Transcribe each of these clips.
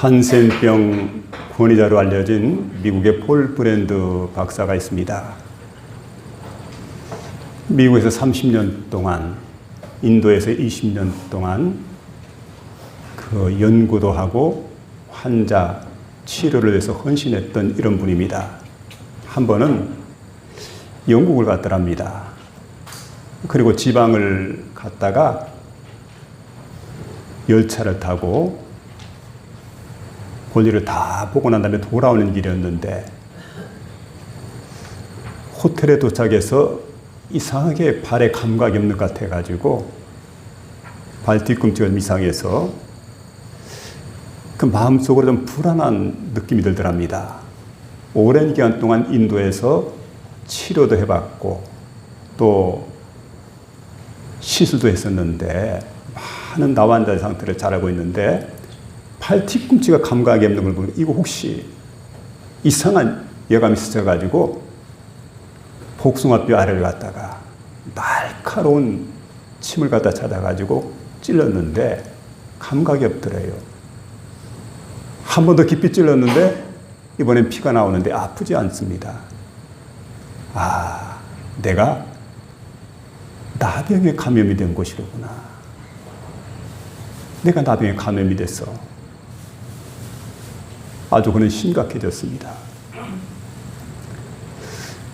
한센병 권위자로 알려진 미국의 폴 브랜드 박사가 있습니다. 미국에서 30년 동안, 인도에서 20년 동안 그 연구도 하고 환자 치료를 위해서 헌신했던 이런 분입니다. 한 번은 영국을 갔더랍니다. 그리고 지방을 갔다가 열차를 타고 볼일을 다 보고 난 다음에 돌아오는 길이었는데 호텔에 도착해서 이상하게 발에 감각이 없는 것 같아가지고 발 뒤꿈치가 좀 이상해서 그 마음속으로 좀 불안한 느낌이 들더랍니다. 오랜 기간 동안 인도에서 치료도 해봤고 또 시술도 했었는데 많은 나환자 상태를 잘 알고 있는데 팔 뒤꿈치가 감각이 없는 걸 보고 이거 혹시 이상한 예감이 있어가지고 복숭아뼈 아래를 갖다가 날카로운 침을 갖다 찾아가지고 찔렀는데 감각이 없더래요. 한 번 더 깊이 찔렀는데 이번엔 피가 나오는데 아프지 않습니다. 아, 내가 나병에 감염이 된 것이로구나. 내가 나병에 감염이 됐어. 아주 그는 심각해졌습니다.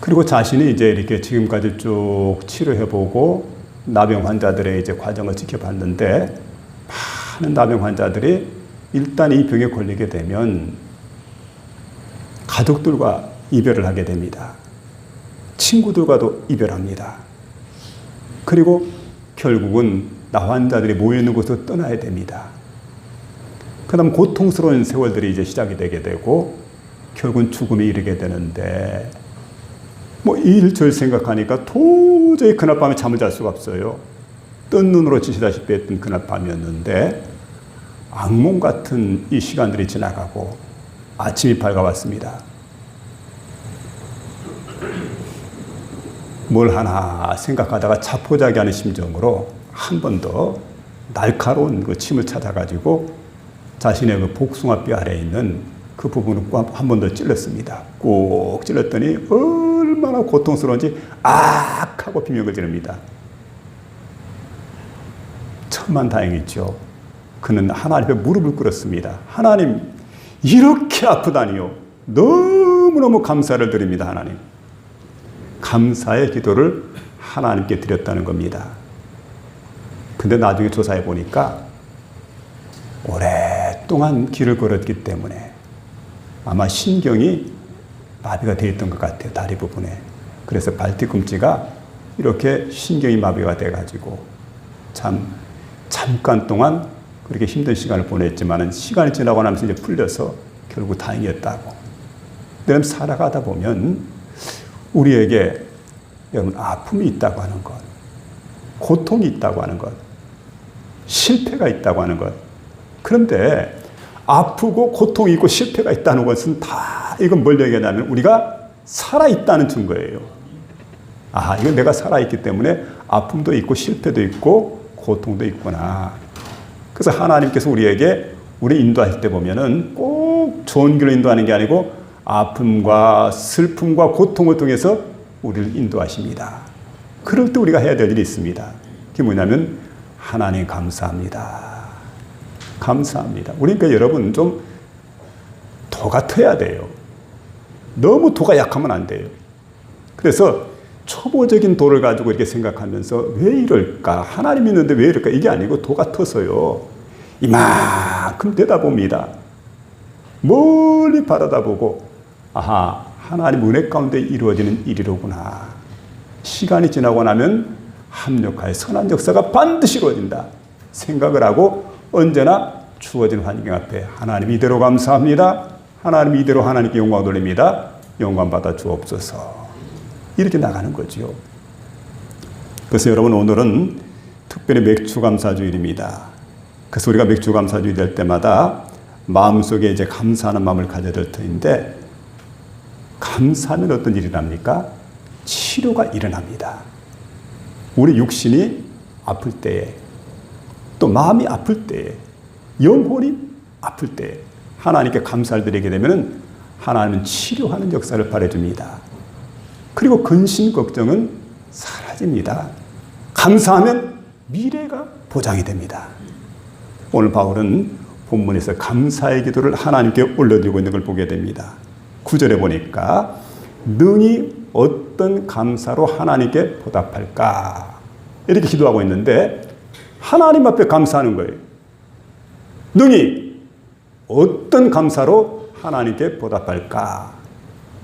그리고 자신이 이제 이렇게 지금까지 쭉 치료해보고 나병 환자들의 이제 과정을 지켜봤는데 많은 나병 환자들이 일단 이 병에 걸리게 되면 가족들과 이별을 하게 됩니다. 친구들과도 이별합니다. 그리고 결국은 나 환자들이 모여있는 곳으로 떠나야 됩니다. 그 다음 고통스러운 세월들이 이제 시작이 되게 되고 결국은 죽음에 이르게 되는데 뭐 이 일처를 생각하니까 도저히 그날 밤에 잠을 잘 수가 없어요. 뜬 눈으로 지시다시피 했던 그날 밤이었는데 악몽 같은 이 시간들이 지나가고 아침이 밝아왔습니다. 뭘 하나 생각하다가 자포자기하는 심정으로 한 번 더 날카로운 그 침을 찾아가지고 자신의 그 복숭아뼈 아래에 있는 그 부분을 한 번 더 찔렀습니다. 꼭 찔렀더니 얼마나 고통스러운지 악 하고 비명을 지릅니다. 천만다행이죠. 그는 하나님 앞에 무릎을 꿇었습니다. 하나님, 이렇게 아프다니요. 너무너무 감사를 드립니다. 하나님. 감사의 기도를 하나님께 드렸다는 겁니다. 근데 나중에 조사해 보니까 오랫동안 길을 걸었기 때문에 아마 신경이 마비가 되어 있던 것 같아요. 다리 부분에. 그래서 발 뒤꿈치가 이렇게 신경이 마비가 돼가지고 잠깐 동안 그렇게 힘든 시간을 보냈지만 시간이 지나고 나면서 이제 풀려서 결국 다행이었다고. 여러분 살아가다 보면 우리에게 여러분 아픔이 있다고 하는 것, 고통이 있다고 하는 것, 실패가 있다고 하는 것. 그런데 아프고 고통이 있고 실패가 있다는 것은 다 이건 뭘 얘기하냐면 우리가 살아있다는 증거예요. 아, 이건 내가 살아있기 때문에 아픔도 있고 실패도 있고 고통도 있구나. 그래서 하나님께서 우리에게 우리 인도할 때 보면은 꼭 좋은 길로 인도하는 게 아니고 아픔과 슬픔과 고통을 통해서 우리를 인도하십니다. 그럴 때 우리가 해야 될 일이 있습니다. 그게 뭐냐면 하나님 감사합니다. 감사합니다. 그러니까 여러분 좀 도 같아야 돼요. 너무 도가 약하면 안 돼요. 그래서 초보적인 도를 가지고 이렇게 생각하면서 왜 이럴까? 하나님 있는데 왜 이럴까? 이게 아니고 도 같아서요. 이만큼 내다봅니다. 멀리 바라다보고 아하, 하나님 은혜 가운데 이루어지는 일이로구나. 시간이 지나고 나면 합력하여 선한 역사가 반드시 이루어진다. 생각을 하고 언제나 주어진 환경 앞에 하나님 이대로 감사합니다. 하나님 이대로 하나님께 영광 돌립니다. 영광 받아 주옵소서. 이렇게 나가는 거죠. 그래서 여러분 오늘은 특별히 맥주감사주일입니다. 그래서 우리가 맥주감사주일 될 때마다 마음속에 이제 감사하는 마음을 가져야 될 터인데 감사하면 어떤 일이 납니까? 치료가 일어납니다. 우리 육신이 아플 때에 또 마음이 아플 때에 영혼이 아플 때에 하나님께 감사를 드리게 되면 하나님은 치료하는 역사를 발휘해줍니다. 그리고 근심 걱정은 사라집니다. 감사하면 미래가 보장이 됩니다. 오늘 바울은 본문에서 감사의 기도를 하나님께 올려드리고 있는 걸 보게 됩니다. 9절에 보니까 능히 어떤 감사로 하나님께 보답할까 이렇게 기도하고 있는데 하나님 앞에 감사하는 거예요. 능히 어떤 감사로 하나님께 보답할까?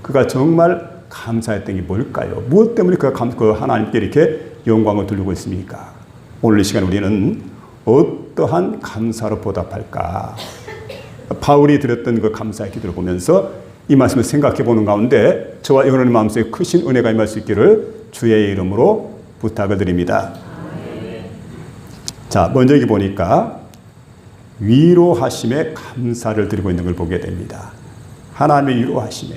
그가 정말 감사했던 게 뭘까요? 무엇 때문에 그 하나님께 이렇게 영광을 돌리고 있습니까? 오늘 이 시간 우리는 어떠한 감사로 보답할까? 바울이 드렸던 그 감사의 기도를 보면서 이 말씀을 생각해 보는 가운데 저와 여러분의 마음속에 크신 은혜가 임할 수 있기를 주의 이름으로 부탁을 드립니다. 자, 먼저 여기 보니까 위로하심에 감사를 드리고 있는 걸 보게 됩니다. 하나님의 위로하심에.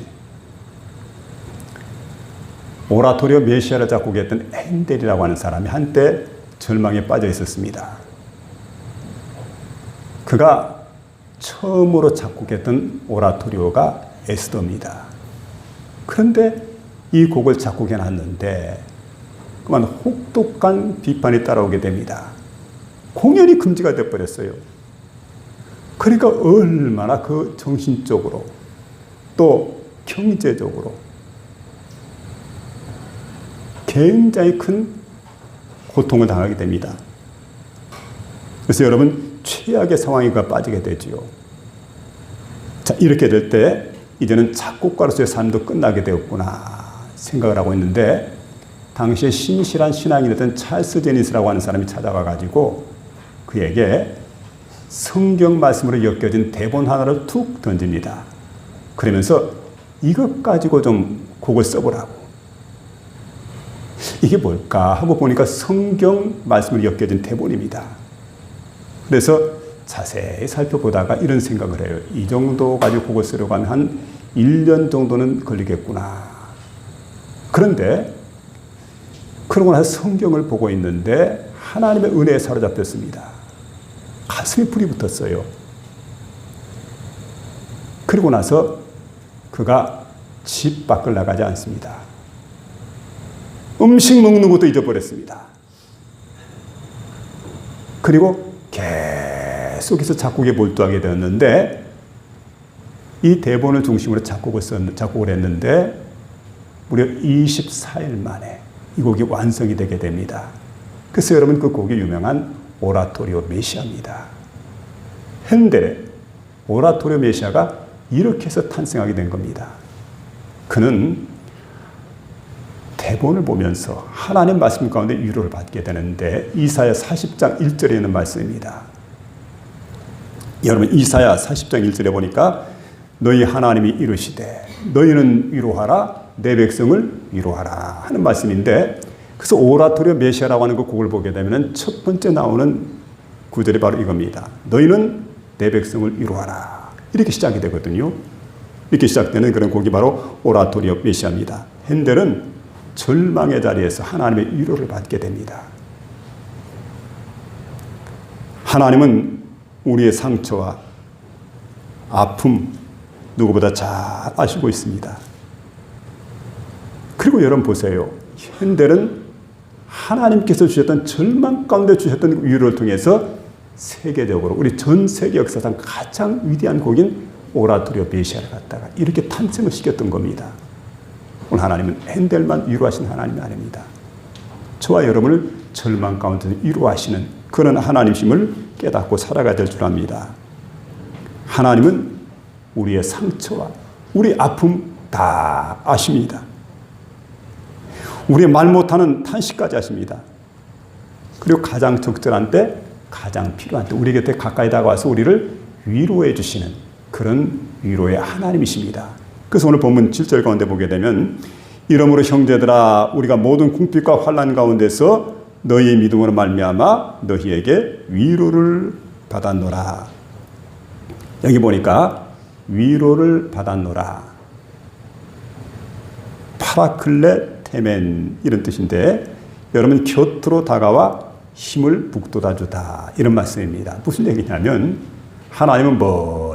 오라토리오 메시아를 작곡했던 핸델이라고 하는 사람이 한때 절망에 빠져 있었습니다. 그가 처음으로 작곡했던 오라토리오가 에스더입니다. 그런데 이 곡을 작곡해 놨는데 그만 혹독한 비판이 따라오게 됩니다. 공연이 금지가 되어버렸어요. 그러니까 얼마나 그 정신적으로 또 경제적으로 굉장히 큰 고통을 당하게 됩니다. 그래서 여러분 최악의 상황에 빠지게 되지요. 자, 이렇게 될 때 이제는 작곡가로서의 삶도 끝나게 되었구나 생각을 하고 있는데 당시에 신실한 신앙인이었던 찰스 제니스라고 하는 사람이 찾아가 가지고 그에게 성경 말씀으로 엮여진 대본 하나를 툭 던집니다. 그러면서 이것 가지고 좀 곡을 써보라고. 이게 뭘까 하고 보니까 성경 말씀으로 엮여진 대본입니다. 그래서 자세히 살펴보다가 이런 생각을 해요. 이 정도 가지고 곡을 쓰려고 하면 한 1년 정도는 걸리겠구나. 그런데 그러고 나서 성경을 보고 있는데 하나님의 은혜에 사로잡혔습니다. 가슴에 불이 붙었어요. 그리고 나서 그가 집 밖을 나가지 않습니다. 음식 먹는 것도 잊어버렸습니다. 그리고 계속해서 작곡에 몰두하게 되었는데 이 대본을 중심으로 작곡을 했는데 무려 24일 만에 이 곡이 완성이 되게 됩니다. 그래서 여러분 그 곡이 유명한 오라토리오 메시아입니다. 핸델의 오라토리오 메시아가 이렇게 해서 탄생하게 된 겁니다. 그는 대본을 보면서 하나님 말씀 가운데 위로를 받게 되는데 이사야 40장 1절에 있는 말씀입니다. 여러분 이사야 40장 1절에 보니까 너희 하나님이 이르시되 너희는 위로하라 내 백성을 위로하라 하는 말씀인데 그래서 오라토리오 메시아라고 하는 그 곡을 보게 되면 첫 번째 나오는 구절이 바로 이겁니다. 너희는 내 백성을 위로하라 이렇게 시작이 되거든요. 이렇게 시작되는 그런 곡이 바로 오라토리오 메시아입니다. 핸델은 절망의 자리에서 하나님의 위로를 받게 됩니다. 하나님은 우리의 상처와 아픔 누구보다 잘 아시고 있습니다. 그리고 여러분 보세요. 핸델은 하나님께서 주셨던 절망 가운데 주셨던 위로를 통해서 세계적으로 우리 전 세계 역사상 가장 위대한 곡인 오라토리오 메시아를 갖다가 이렇게 탄생을 시켰던 겁니다. 오늘 하나님은 핸델만 위로하신 하나님이 아닙니다. 저와 여러분을 절망 가운데 위로하시는 그런 하나님심을 깨닫고 살아가야 될 줄 압니다. 하나님은 우리의 상처와 우리 아픔 다 아십니다. 우리의 말 못하는 탄식까지 아십니다. 그리고 가장 적절한 때, 가장 필요한 때 우리 곁에 가까이 다가와서 우리를 위로해 주시는 그런 위로의 하나님이십니다. 그래서 오늘 본문 7절 가운데 보게 되면 이러므로 형제들아 우리가 모든 궁핍과 환난 가운데서 너희의 믿음으로 말미암아 너희에게 위로를 받았노라. 여기 보니까 위로를 받았노라. 파라클레테멘 이런 뜻인데 여러분 곁으로 다가와 힘을 북돋아주다 이런 말씀입니다. 무슨 얘기냐면 하나님은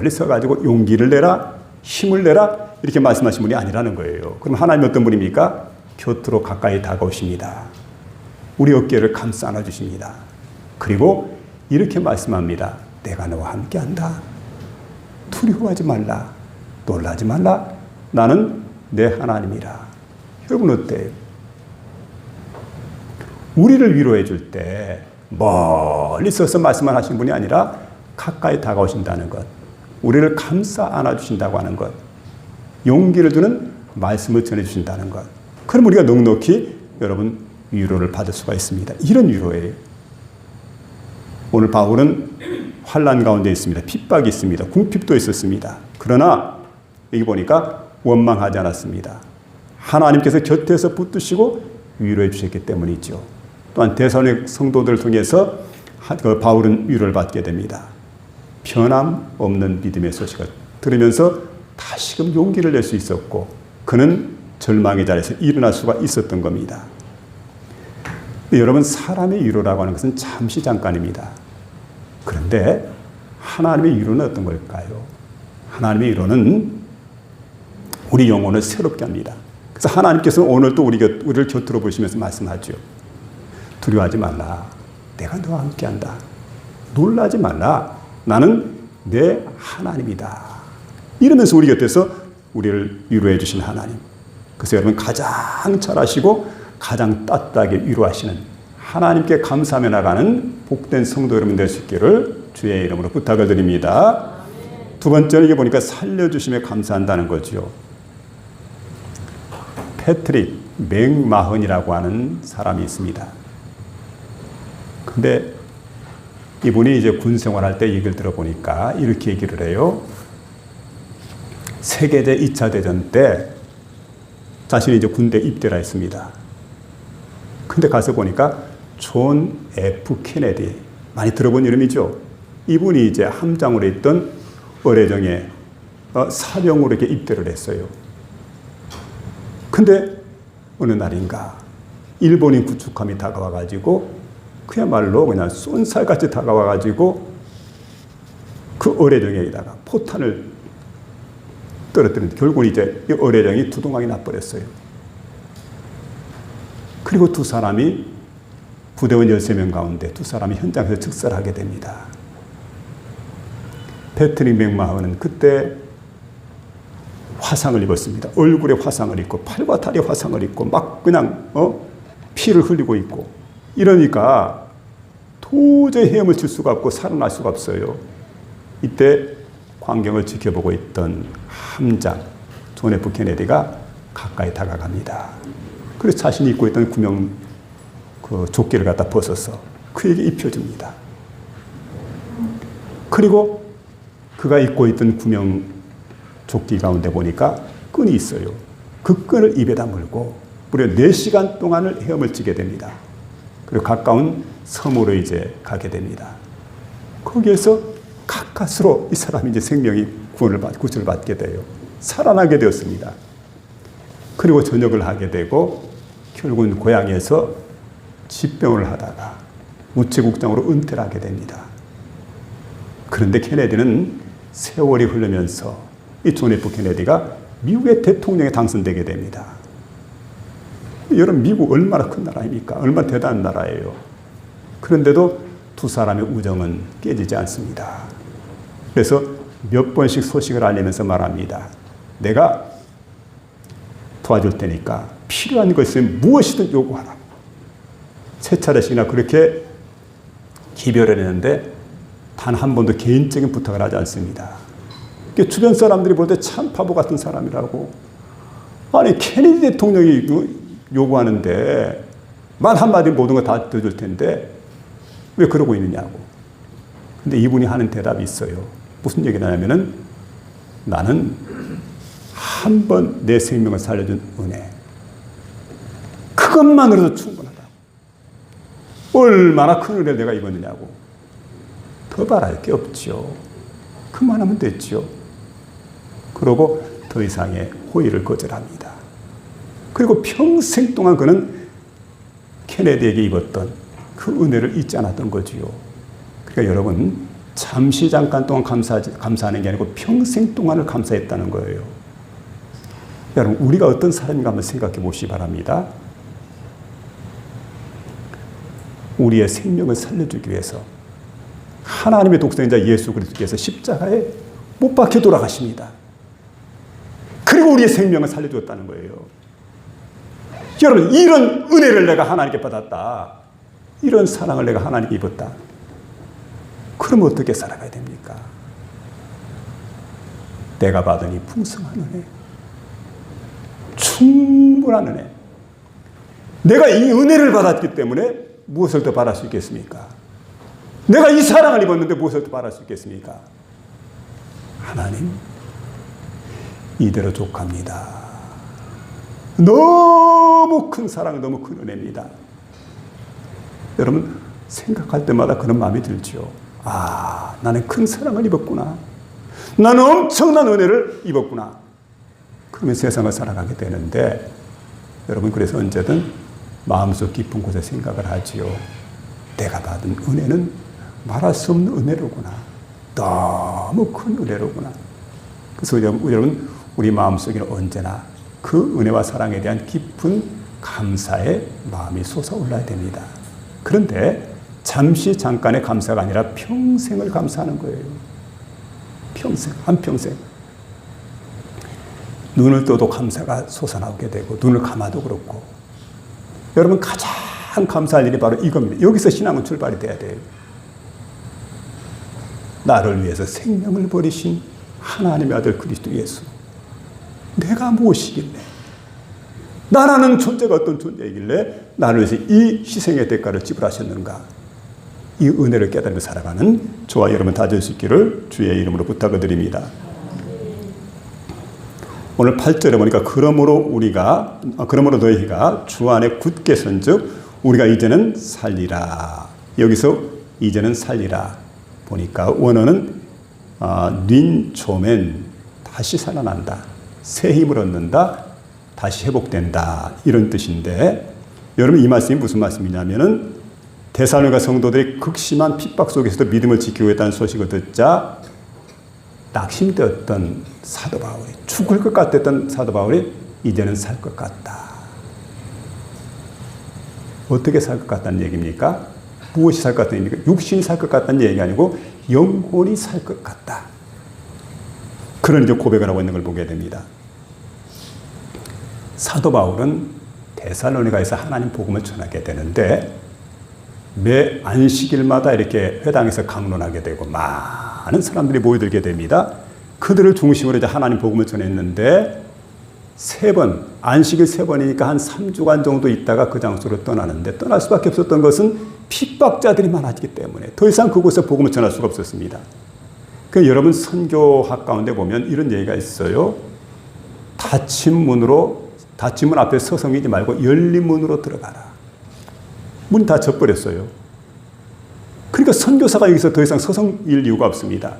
멀리 서가지고 용기를 내라, 힘을 내라 이렇게 말씀하신 분이 아니라는 거예요. 그럼 하나님 어떤 분입니까? 곁으로 가까이 다가오십니다. 우리 어깨를 감싸 안아주십니다. 그리고 이렇게 말씀합니다. 내가 너와 함께한다. 두려워하지 말라. 놀라지 말라. 나는 내 하나님이라. 여러분 어때요? 우리를 위로해 줄 때 멀리 서서 말씀을 하신 분이 아니라 가까이 다가오신다는 것, 우리를 감싸 안아주신다고 하는 것, 용기를 주는 말씀을 전해주신다는 것, 그럼 우리가 넉넉히 여러분 위로를 받을 수가 있습니다. 이런 위로예요. 오늘 바울은 환난 가운데 있습니다. 핍박이 있습니다. 궁핍도 있었습니다. 그러나 여기 보니까 원망하지 않았습니다. 하나님께서 곁에서 붙드시고 위로해 주셨기 때문이죠. 또한 데살로니가 성도들을 통해서 바울은 위로를 받게 됩니다. 변함없는 믿음의 소식을 들으면서 다시금 용기를 낼 수 있었고 그는 절망의 자리에서 일어날 수가 있었던 겁니다. 여러분, 사람의 위로라고 하는 것은 잠시 잠깐입니다. 그런데 하나님의 위로는 어떤 걸까요? 하나님의 위로는 우리 영혼을 새롭게 합니다. 그래서 하나님께서는 오늘 또 우리를 곁으로 보시면서 말씀하죠. 두려워하지 말라. 내가 너와 함께한다. 놀라지 말라. 나는 내 하나님이다. 이러면서 우리 곁에서 우리를 위로해 주신 하나님. 그래서 여러분, 가장 잘하시고 가장 따뜻하게 위로하시는 하나님께 감사하며 나가는 복된 성도 여러분 될 수 있기를 주의 이름으로 부탁을 드립니다. 두 번째는 이게 보니까 살려주심에 감사한다는 거죠. 패트릭 맥마흔이라고 하는 사람이 있습니다. 근데 이분이 이제 군 생활할 때 얘기를 들어보니까 이렇게 얘기를 해요. 세계대 2차 대전 때 자신이 이제 군대 입대를 했습니다. 근데 가서 보니까 존 F 케네디, 많이 들어본 이름이죠. 이분이 이제 함장으로 있던 어뢰정에 사병으로 이렇게 입대를 했어요. 근데 어느 날인가 일본인 구축함이 다가와가지고 그야말로 그냥 쏜살같이 다가와가지고 그 어뢰정에다가 포탄을 떨어뜨렸는데 결국 이제 이 어뢰정이 두동강이 나버렸어요. 그리고 두 사람이 부대원 13명 가운데 두 사람이 현장에서 즉살하게 됩니다. 패트릭 맥마흔은 그때 화상을 입었습니다. 얼굴에 화상을 입고 팔과 다리에 화상을 입고 막 그냥 피를 흘리고 있고 이러니까 도저히 헤엄을 칠 수가 없고 살아날 수가 없어요. 이때 광경을 지켜보고 있던 함장 존 F 케네디가 가까이 다가갑니다. 그래서 자신이 입고 있던 구명 조끼를 갖다 벗어서 그에게 입혀줍니다. 그리고 그가 입고 있던 구명 조끼 가운데 보니까 끈이 있어요. 그 끈을 입에다 물고 무려 4시간 동안을 헤엄을 치게 됩니다. 그리고 가까운 섬으로 이제 가게 됩니다. 거기에서 가까스로 이 사람이 이제 생명이 구원을 받게 돼요. 살아나게 되었습니다. 그리고 전역을 하게 되고 결국은 고향에서 집병을 하다가 우체국장으로 은퇴를 하게 됩니다. 그런데 케네디는 세월이 흐르면서 이 존 F 케네디가 미국의 대통령에 당선되게 됩니다. 여러분, 미국 얼마나 큰 나라입니까? 얼마나 대단한 나라예요. 그런데도 두 사람의 우정은 깨지지 않습니다. 그래서 몇 번씩 소식을 알리면서 말합니다. 내가 도와줄 테니까 필요한 것 있으면 무엇이든 요구하라. 세 차례씩이나 그렇게 기별을 했는데 단 한 번도 개인적인 부탁을 하지 않습니다. 주변 사람들이 볼 때 참 바보 같은 사람이라고. 아니, 케네디 대통령이 요구하는데 말 한마디 모든 거 다 들어줄 텐데 왜 그러고 있느냐고. 근데 이분이 하는 대답이 있어요. 무슨 얘기를 하냐면은 나는 한 번 내 생명을 살려준 은혜, 그것만으로도 충분하다고. 얼마나 큰 은혜를 내가 입었느냐고. 더 바랄 게 없죠. 그만하면 됐죠. 그러고 더 이상의 호의를 거절합니다. 그리고 평생 동안 그는 케네디에게 입었던 그 은혜를 잊지 않았던 거지요. 그러니까 여러분, 잠시 잠깐 동안 감사하는 게 아니고 평생 동안을 감사했다는 거예요. 여러분, 우리가 어떤 사람인가 한번 생각해 보시기 바랍니다. 우리의 생명을 살려주기 위해서 하나님의 독생자 예수 그리스도께서 십자가에 못 박혀 돌아가십니다. 그리고 우리의 생명을 살려주었다는 거예요. 여러분, 이런 은혜를 내가 하나님께 받았다. 이런 사랑을 내가 하나님께 입었다. 그럼 어떻게 살아가야 됩니까? 내가 받은 이 풍성한 은혜, 충분한 은혜. 내가 이 은혜를 받았기 때문에 무엇을 더 바랄 수 있겠습니까? 내가 이 사랑을 입었는데 무엇을 더 바랄 수 있겠습니까? 하나님, 이대로 족합니다. 너무 큰 사랑, 너무 큰 은혜입니다. 여러분, 생각할 때마다 그런 마음이 들죠. 아, 나는 큰 사랑을 입었구나. 나는 엄청난 은혜를 입었구나. 그러면 세상을 살아가게 되는데, 여러분, 그래서 언제든 마음속 깊은 곳에 생각을 하지요. 내가 받은 은혜는 말할 수 없는 은혜로구나. 너무 큰 은혜로구나. 그래서 여러분, 우리 마음속에는 언제나 그 은혜와 사랑에 대한 깊은 감사의 마음이 솟아올라야 됩니다. 그런데 잠시 잠깐의 감사가 아니라 평생을 감사하는 거예요. 평생, 한평생. 눈을 떠도 감사가 솟아나오게 되고, 눈을 감아도 그렇고. 여러분, 가장 감사할 일이 바로 이겁니다. 여기서 신앙은 출발이 돼야 돼요. 나를 위해서 생명을 버리신 하나님의 아들 그리스도 예수. 내가 무엇이길래, 나라는 존재가 어떤 존재이길래 나를 위해서 이 희생의 대가를 지불하셨는가. 이 은혜를 깨달으며 살아가는 저와 여러분 다 될 수 있기를 주의 이름으로 부탁을 드립니다. 오늘 8절에 보니까 그러므로 너희가 주 안에 굳게 선즉 우리가 이제는 살리라. 여기서 이제는 살리라 보니까 원어는 닌초멘, 다시 살아난다, 새 힘을 얻는다, 다시 회복된다, 이런 뜻인데, 여러분, 이 말씀이 무슨 말씀이냐면은 데살로니가 성도들이 극심한 핍박 속에서도 믿음을 지키고 있다는 소식을 듣자 낙심되었던 사도 바울이, 죽을 것 같았던 사도 바울이 이제는 살 것 같다. 어떻게 살 것 같다는 얘기입니까? 무엇이 살 것 같다는 얘기입니까? 육신이 살 것 같다는 얘기가 아니고 영혼이 살 것 같다. 그런 이제 고백을 하고 있는 걸 보게 됩니다. 사도 바울은 데살로니가에서 하나님 복음을 전하게 되는데, 매 안식일마다 이렇게 회당에서 강론하게 되고 많은 사람들이 모여들게 됩니다. 그들을 중심으로 이제 하나님 복음을 전했는데, 안식일 3번이니까 한 3주간 정도 있다가 그 장소로 떠나는데, 떠날 수밖에 없었던 것은 핍박자들이 많았기 때문에 더 이상 그곳에 복음을 전할 수가 없었습니다. 그 여러분, 선교학 가운데 보면 이런 얘기가 있어요. 닫힌 문 앞에 서성이지 말고 열린 문으로 들어가라. 문이 다 젖버렸어요. 그러니까 선교사가 여기서 더 이상 서성일 이유가 없습니다.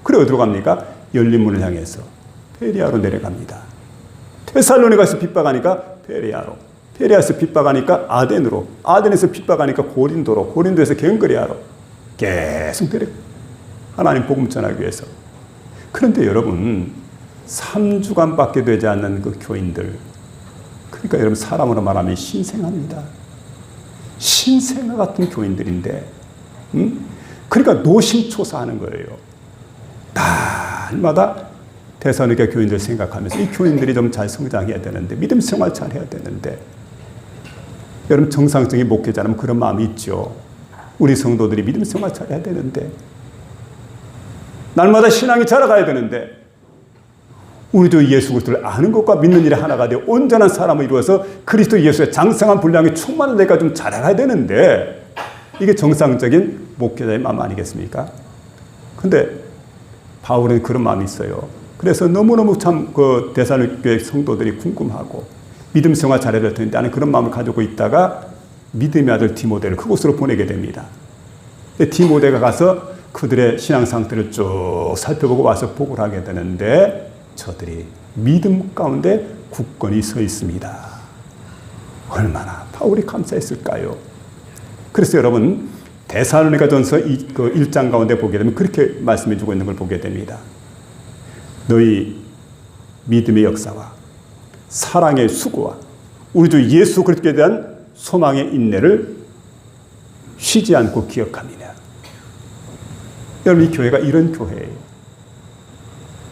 그래 어디로 갑니까? 열린 문을 향해서 베레아로 내려갑니다. 데살로니가에서 핍박하니까 베레아로, 베레아에서 핍박하니까 아덴으로, 아덴에서 핍박하니까 고린도로, 고린도에서 겐그레아로 계속 내려, 하나님 복음 전하기 위해서. 그런데 여러분, 3주간밖에 되지 않는 그 교인들, 그러니까 여러분, 사람으로 말하면 신생아입니다. 신생아 같은 교인들인데, 그러니까 노심초사하는 거예요. 날마다 데살로니가 교인들 생각하면서 이 교인들이 좀 잘 성장해야 되는데, 믿음 생활 잘 해야 되는데, 여러분, 정상적인 목회자라면 그런 마음이 있죠. 우리 성도들이 믿음 생활 잘 해야 되는데, 날마다 신앙이 자라가야 되는데, 우리도 예수 그리스도를 아는 것과 믿는 일이 하나가 되어 온전한 사람을 이루어서 그리스도 예수의 장성한 분량이 충만한 데가 좀 자라가야 되는데, 이게 정상적인 목회자의 마음 아니겠습니까? 근데 바울은 그런 마음이 있어요. 그래서 너무너무 참 그 데살로니가 교회 성도들이 궁금하고 믿음 생활 잘해야 될 텐데 나는 그런 마음을 가지고 있다가 믿음의 아들 디모데를 그곳으로 보내게 됩니다. 근데 디모데가 가서 그들의 신앙 상태를 쭉 살펴보고 와서 보고를 하게 되는데, 저들이 믿음 가운데 굳건히 서 있습니다. 얼마나 바울이 감사했을까요? 그래서 여러분, 데살로니가전서 1장 가운데 보게 되면 그렇게 말씀해 주고 있는 걸 보게 됩니다. 너희 믿음의 역사와 사랑의 수고와 우리 주 예수 그리스도에 대한 소망의 인내를 쉬지 않고 기억함이냐. 여러분, 이 교회가 이런 교회예요.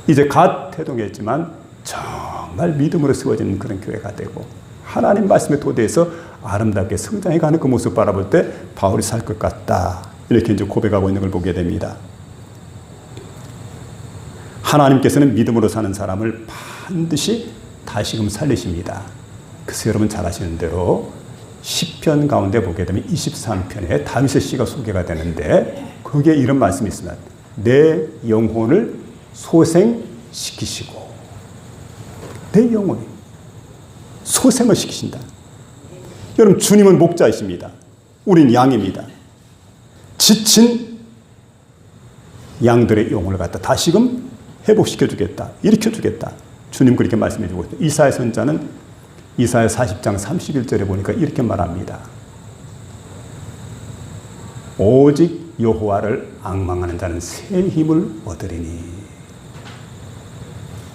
이제 갓 태동했지만 정말 믿음으로 세워지는 그런 교회가 되고 하나님 말씀의 토대에서 아름답게 성장해가는 그 모습 바라볼 때 바울이 살 것 같다. 이렇게 이제 고백하고 있는 걸 보게 됩니다. 하나님께서는 믿음으로 사는 사람을 반드시 다시금 살리십니다. 그래서 여러분 잘 아시는 대로 시편 가운데 보게 되면 23편에 다윗의 시가 소개가 되는데 거기에 이런 말씀이 있습니다. 내 영혼을 소생시키시고, 내 영혼이 소생을 시키신다. 여러분, 주님은 목자이십니다. 우린 양입니다. 지친 양들의 영혼을 갖다 다시금 회복시켜주겠다, 일으켜주겠다. 주님 그렇게 말씀해주고 있어요. 이사야 선자는 이사야 40장 31절에 보니까 이렇게 말합니다. 오직 여호와를 앙망하는 자는 새 힘을 얻으리니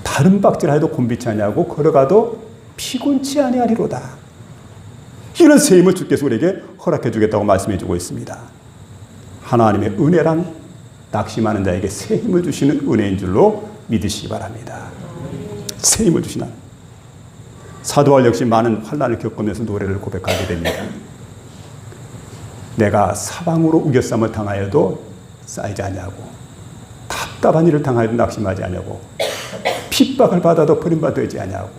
다른 박질하여도 곤비치 아니하고 걸어가도 피곤치 아니하리로다. 이런 새 힘을 주께서 우리에게 허락해 주겠다고 말씀해 주고 있습니다. 하나님의 은혜란 낙심하는 자에게 새 힘을 주시는 은혜인 줄로 믿으시기 바랍니다. 새 힘을 주시나. 사도 바울 역시 많은 환난을 겪으면서 노래를 고백하게 됩니다. 내가 사방으로 우겨쌈을 당하여도 쌓이지 아니하고 답답한 일을 당하여도 낙심하지 아니하고 핍박을 받아도 버림받지 아니하고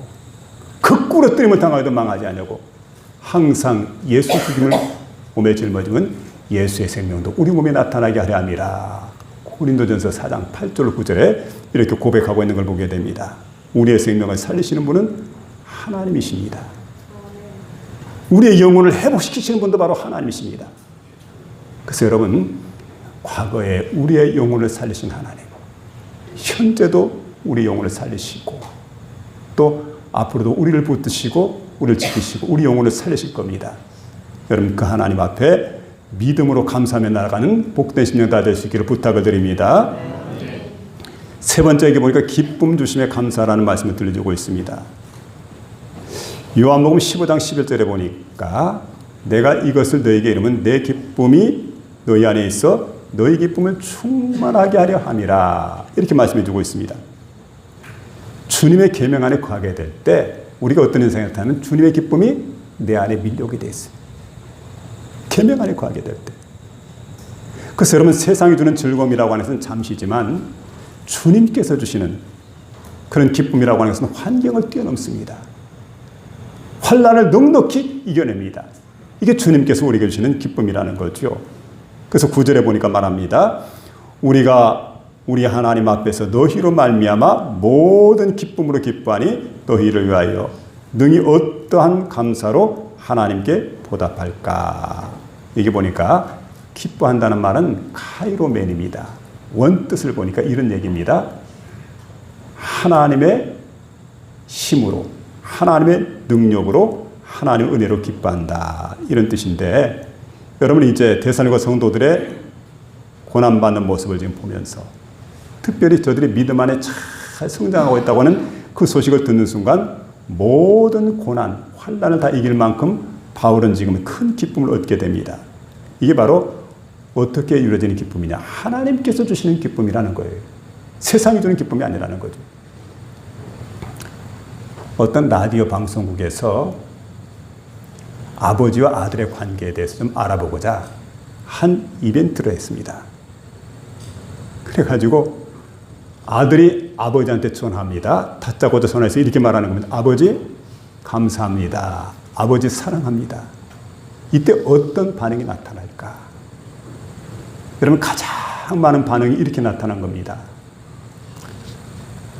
극구러뜨림을 당하여도 망하지 아니하고 항상 예수 죽임을 몸에 짊어지면 예수의 생명도 우리 몸에 나타나게 하려 함이라. 고린도전서 4장 8절 9절에 이렇게 고백하고 있는 걸 보게 됩니다. 우리의 생명을 살리시는 분은 하나님이십니다. 우리의 영혼을 회복시키시는 분도 바로 하나님이십니다. 그래서 여러분, 과거에 우리의 영혼을 살리신 하나님, 현재도 우리 영혼을 살리시고 또 앞으로도 우리를 붙드시고 우리를 지키시고 우리 영혼을 살리실 겁니다. 여러분, 그 하나님 앞에 믿음으로 감사하며 나아가는 복된 심령 다 될 수 있기를 부탁을 드립니다. 세 번째 여기 보니까 기쁨 주심에 감사라는 말씀을 들려주고 있습니다. 요한복음 15장 11절에 보니까 내가 이것을 너에게 이르면 내 기쁨이 너희 안에 있어 너희 기쁨을 충만하게 하려 함이라. 이렇게 말씀해 주고 있습니다. 주님의 계명 안에 거하게 될 때 우리가 어떤 인생을 타면 주님의 기쁨이 내 안에 밀려오게 돼 있어요. 계명 안에 거하게 될 때. 그래서 여러분, 세상이 주는 즐거움이라고 하는 것은 잠시지만 주님께서 주시는 그런 기쁨이라고 하는 것은 환경을 뛰어넘습니다. 환난을 넉넉히 이겨냅니다. 이게 주님께서 우리에게 주시는 기쁨이라는 거죠. 그래서 9절에 보니까 말합니다. 우리가 우리 하나님 앞에서 너희로 말미암아 모든 기쁨으로 기뻐하니 너희를 위하여 능히 어떠한 감사로 하나님께 보답할까. 여기 보니까 기뻐한다는 말은 카이로맨입니다. 원뜻을 보니까 이런 얘기입니다. 하나님의 힘으로, 하나님의 능력으로, 하나님의 은혜로 기뻐한다. 이런 뜻인데, 여러분 이제 데살로니가 성도들의 고난받는 모습을 지금 보면서 특별히 저들이 믿음 안에 잘 성장하고 있다고 하는 그 소식을 듣는 순간 모든 고난, 환난을 다 이길 만큼 바울은 지금 큰 기쁨을 얻게 됩니다. 이게 바로 어떻게 이루어지는 기쁨이냐? 하나님께서 주시는 기쁨이라는 거예요. 세상이 주는 기쁨이 아니라는 거죠. 어떤 라디오 방송국에서 아버지와 아들의 관계에 대해서 좀 알아보고자 한 이벤트를 했습니다. 그래가지고 아들이 아버지한테 전화합니다. 다짜고짜 전화해서 이렇게 말하는 겁니다. 아버지 감사합니다. 아버지 사랑합니다. 이때 어떤 반응이 나타날까? 여러분, 가장 많은 반응이 이렇게 나타난 겁니다.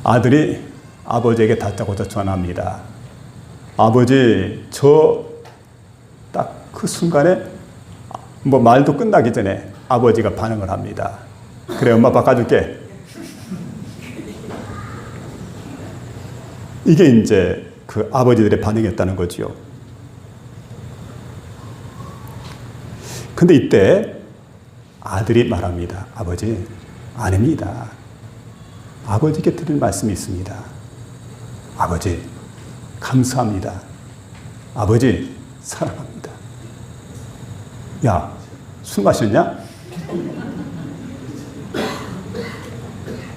아들이 아버지에게 다짜고짜 전화합니다. 아버지, 저 딱 그 순간에 뭐 말도 끝나기 전에 아버지가 반응을 합니다. 그래, 엄마 바꿔줄게. 이게 이제 그 아버지들의 반응이었다는 거죠. 근데 이때 아들이 말합니다. 아버지, 아닙니다. 아버지께 드릴 말씀이 있습니다. 아버지, 감사합니다. 아버지, 사랑합니다. 야, 술 마셨냐?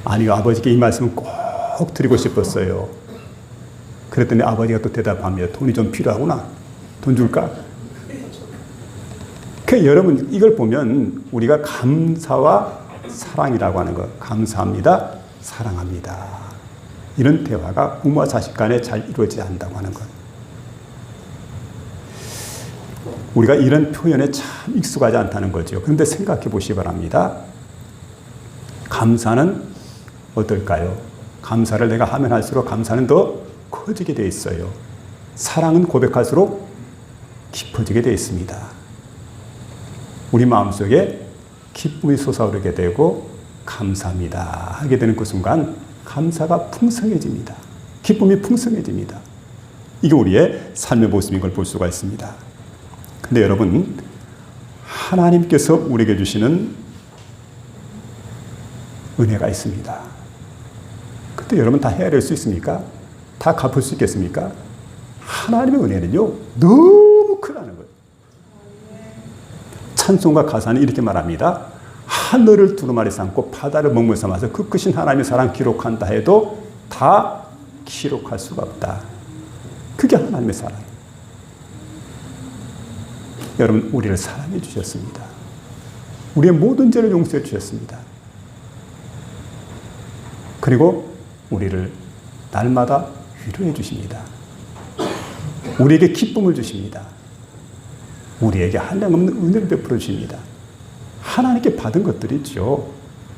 아니요, 아버지께 이 말씀을 꼭 드리고 싶었어요. 그랬더니 아버지가 또 대답합니다. 돈이 좀 필요하구나. 돈 줄까? 여러분, 이걸 보면 우리가 감사와 사랑이라고 하는 것, 감사합니다, 사랑합니다. 이런 대화가 부모와 자식 간에 잘 이루어지지 않는다고 하는 것. 우리가 이런 표현에 참 익숙하지 않다는 거죠. 그런데 생각해 보시기 바랍니다. 감사는 어떨까요? 감사를 내가 하면 할수록 감사는 더 커지게 되어 있어요. 사랑은 고백할수록 깊어지게 되어 있습니다. 우리 마음속에 기쁨이 솟아오르게 되고 감사합니다 하게 되는 그 순간 감사가 풍성해집니다. 기쁨이 풍성해집니다. 이게 우리의 삶의 모습인 걸 볼 수가 있습니다. 근데 여러분, 하나님께서 우리에게 주시는 은혜가 있습니다. 근데 여러분 다 헤아릴 수 있습니까? 다 갚을 수 있겠습니까? 하나님의 은혜는요, 너무 크다는 거예요. 찬송가 가사는 이렇게 말합니다. 하늘을 두루마리 삼고 바다를 먹물 삼아서 그 크신 하나님의 사랑 기록한다 해도 다 기록할 수가 없다. 그게 하나님의 사랑. 여러분, 우리를 사랑해 주셨습니다. 우리의 모든 죄를 용서해 주셨습니다. 그리고 우리를 날마다 위로해 주십니다. 우리에게 기쁨을 주십니다. 우리에게 한량없는 은혜를 베풀어 주십니다. 하나님께 받은 것들이죠.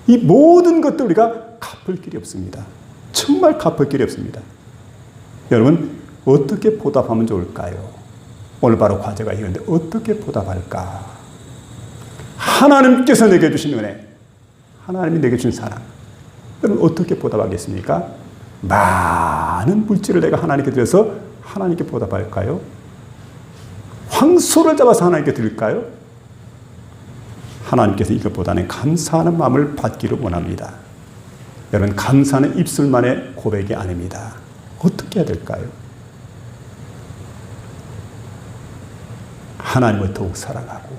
이 모든 것들 우리가 갚을 길이 없습니다. 정말 갚을 길이 없습니다. 여러분, 어떻게 보답하면 좋을까요? 오늘 바로 과제가 이건데 어떻게 보답할까? 하나님께서 내게 주신 은혜, 하나님이 내게 주신 사랑, 여러분 어떻게 보답하겠습니까? 많은 물질을 내가 하나님께 드려서 하나님께 보답할까요? 황소를 잡아서 하나님께 드릴까요? 하나님께서 이것보다는 감사하는 마음을 받기를 원합니다. 여러분, 감사는 입술만의 고백이 아닙니다. 어떻게 해야 될까요? 하나님을 더욱 사랑하고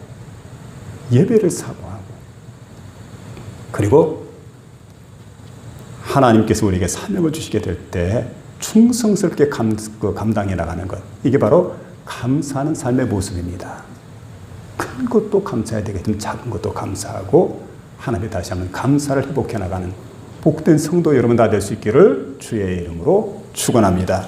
예배를 사모하고 그리고 하나님께서 우리에게 사명을 주시게 될 때 충성스럽게 감당해 나가는 것, 이게 바로 감사하는 삶의 모습입니다. 큰 것도 감사해야 되겠지만 작은 것도 감사하고 하나님께 다시 한번 감사를 회복해 나가는 복된 성도 여러분 다 될 수 있기를 주의 이름으로 축원합니다.